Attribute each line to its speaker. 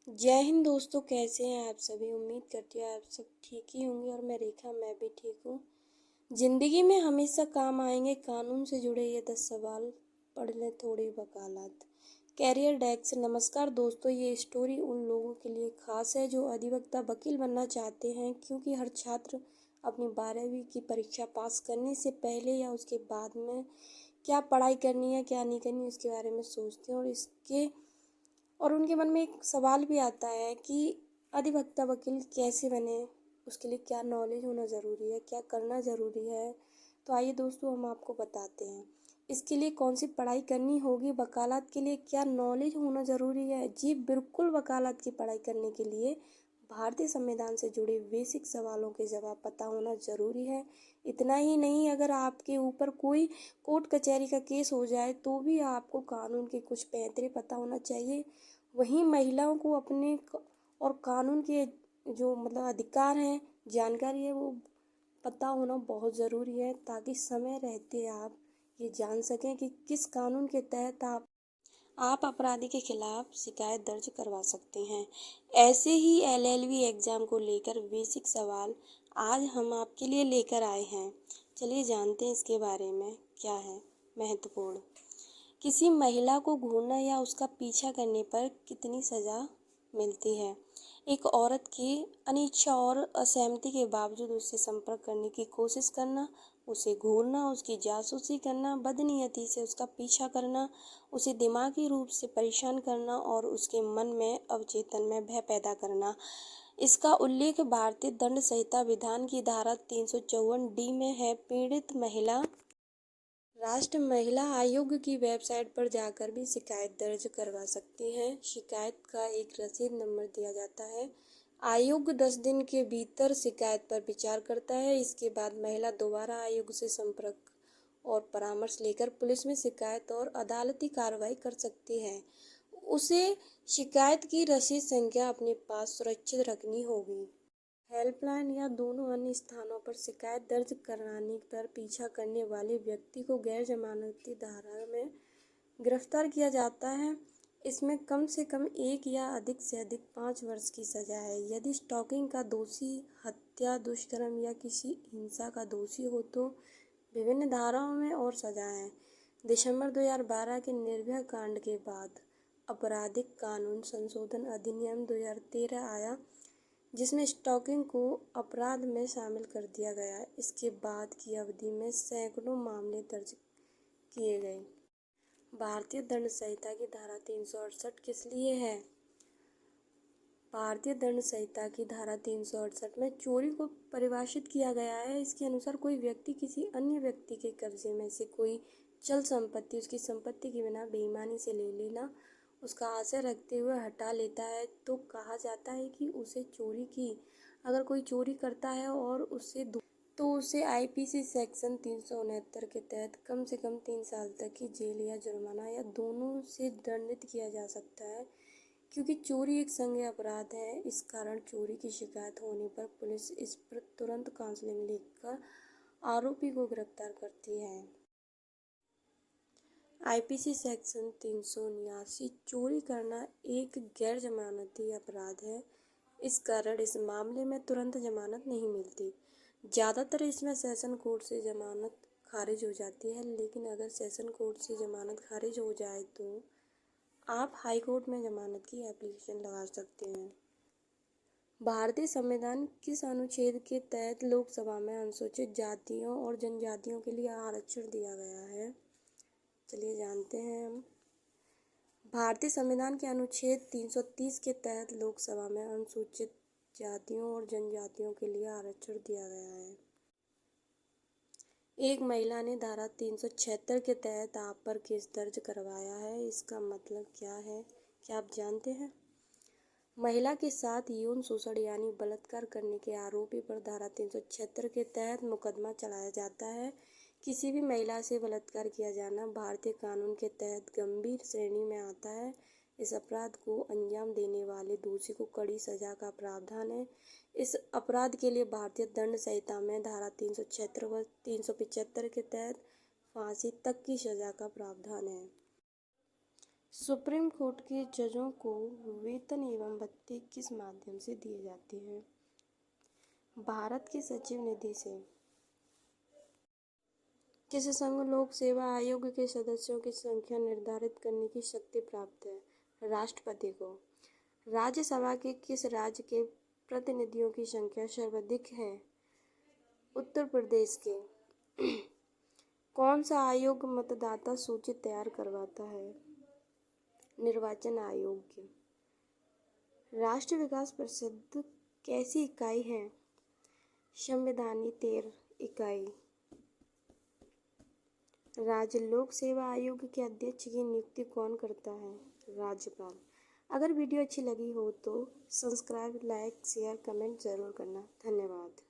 Speaker 1: जय हिंद दोस्तों, कैसे हैं आप सभी। उम्मीद करती हूँ आप सब ठीक ही होंगे और मैं भी ठीक हूँ। जिंदगी में हमेशा काम आएंगे कानून से जुड़े ये 10 सवाल। पढ़ लें थोड़ी वकालत। कैरियर डेस्क से नमस्कार दोस्तों, ये स्टोरी उन लोगों के लिए खास है जो अधिवक्ता वकील बनना चाहते हैं, क्योंकि हर छात्र अपनी 12वीं की परीक्षा पास करने से पहले या उसके बाद में क्या पढ़ाई करनी है क्या नहीं करनी उसके बारे में सोचते हैं। और उनके मन में एक सवाल भी आता है कि अधिवक्ता वकील कैसे बने, उसके लिए क्या नॉलेज होना ज़रूरी है, क्या करना ज़रूरी है। तो आइए दोस्तों, हम आपको बताते हैं इसके लिए कौन सी पढ़ाई करनी होगी, वकालत के लिए क्या नॉलेज होना ज़रूरी है। जी बिल्कुल, वकालत की पढ़ाई करने के लिए भारतीय संविधान से जुड़े बेसिक सवालों के जवाब पता होना ज़रूरी है। इतना ही नहीं, अगर आपके ऊपर कोई कोर्ट कचहरी का केस हो जाए तो भी आपको कानून के कुछ पैंतरे पता होना चाहिए। वहीं महिलाओं को और कानून के जो अधिकार हैं, जानकारी है, वो पता होना बहुत ज़रूरी है, ताकि समय रहते आप ये जान सकें कि किस कानून के तहत आप अपराधी के खिलाफ शिकायत दर्ज करवा सकते हैं। ऐसे ही एलएलबी एग्जाम को लेकर बेसिक सवाल आज हम आपके लिए लेकर आए हैं। चलिए जानते हैं इसके बारे में क्या है महत्वपूर्ण। किसी महिला को घूरना या उसका पीछा करने पर कितनी सज़ा मिलती है। एक औरत की अनिच्छा और असहमति के बावजूद उससे संपर्क करने की कोशिश करना, उसे घूरना, उसकी जासूसी करना, बदनीयती से उसका पीछा करना, उसे दिमागी रूप से परेशान करना और उसके मन में अवचेतन में भय पैदा करना। इसका उल्लेख भारतीय दंड संहिता विधान की धारा 354D में है। पीड़ित महिला राष्ट्र महिला आयोग की वेबसाइट पर जाकर भी शिकायत दर्ज करवा सकती हैं। शिकायत का एक रसीद नंबर दिया जाता है। आयोग 10 दिन के भीतर शिकायत पर विचार करता है। इसके बाद महिला दोबारा आयोग से संपर्क और परामर्श लेकर पुलिस में शिकायत और अदालती कार्रवाई कर सकती है। उसे शिकायत की रसीद संख्या अपने पास सुरक्षित रखनी होगी। हेल्पलाइन या दोनों अन्य स्थानों पर शिकायत दर्ज कराने पर पीछा करने वाले व्यक्ति को गैर जमानती धारा में गिरफ्तार किया जाता है। इसमें कम से कम 1 या अधिक से अधिक 5 वर्ष की सजा है। यदि स्टॉकिंग का दोषी, हत्या, दुष्कर्म या किसी हिंसा का दोषी हो तो विभिन्न धाराओं में और सजा है। दिसंबर 2012 के निर्भया कांड के बाद आपराधिक कानून संशोधन अधिनियम 2013 आया, जिसमें स्टॉकिंग को अपराध में शामिल कर दिया गया। इसके बाद की अवधि में सैकड़ों मामले दर्ज किए गए। भारतीय दंड संहिता की धारा 368 किस लिए है। भारतीय दंड संहिता की धारा 368 में चोरी को परिभाषित किया गया है। इसके अनुसार कोई व्यक्ति किसी अन्य व्यक्ति के कब्जे में से कोई चल संपत्ति उसकी संपत्ति के बिना बेईमानी से ले लेना, उसका आशय रखते हुए हटा लेता है तो कहा जाता है कि उसे चोरी की। अगर कोई चोरी करता है और उसे आईपीसी सेक्शन 369 के तहत कम से कम 3 साल तक की जेल या जुर्माना या दोनों से दंडित किया जा सकता है। क्योंकि चोरी एक संज्ञेय अपराध है, इस कारण चोरी की शिकायत होने पर पुलिस इस पर तुरंत काउंसलिंग लिखकर आरोपी को गिरफ्तार करती है। आईपीसी सेक्शन 379 चोरी करना एक गैर जमानती अपराध है। इस कारण इस मामले में तुरंत जमानत नहीं मिलती। ज़्यादातर इसमें सेशन कोर्ट से जमानत खारिज हो जाती है, लेकिन अगर सेशन कोर्ट से जमानत खारिज हो जाए तो आप हाई कोर्ट में जमानत की एप्लीकेशन लगा सकते हैं। भारतीय संविधान किस अनुच्छेद के तहत लोकसभा में अनुसूचित जातियों और जनजातियों के लिए आरक्षण दिया गया है। चलिए जानते हैं हम। भारतीय संविधान के अनुच्छेद 330 के तहत लोकसभा में अनुसूचित जातियों और जनजातियों के लिए आरक्षण दिया गया है। एक महिला ने धारा 376 के तहत आप पर केस दर्ज करवाया है। इसका मतलब क्या है, क्या आप जानते हैं। महिला के साथ यौन शोषण यानी बलात्कार करने के आरोपी पर धारा 376 के तहत मुकदमा चलाया जाता है। किसी भी महिला से बलात्कार किया जाना भारतीय कानून के तहत गंभीर श्रेणी में आता है। इस अपराध को अंजाम देने वाले दोषी को कड़ी सजा का प्रावधान है। इस अपराध के लिए भारतीय दंड संहिता में धारा 376 व 375 के तहत फांसी तक की सजा का प्रावधान है। सुप्रीम कोर्ट के जजों को वेतन एवं भत्ते किस माध्यम से दिए जाते हैं? भारत की सचिव निधि से। किस संघ लोक सेवा आयोग के सदस्यों की संख्या निर्धारित करने की शक्ति प्राप्त है? राष्ट्रपति को। राज्यसभा के किस राज्य के प्रतिनिधियों की संख्या सर्वाधिक है? उत्तर प्रदेश के। कौन सा आयोग मतदाता सूची तैयार करवाता है? निर्वाचन आयोग के। राष्ट्रीय विकास परिषद कैसी इकाई है? संवैधानिक इकाई। राज्य लोक सेवा आयोग के अध्यक्ष की नियुक्ति कौन करता है? राज्यपाल। अगर वीडियो अच्छी लगी हो तो सब्सक्राइब, लाइक, शेयर, कमेंट जरूर करना। धन्यवाद।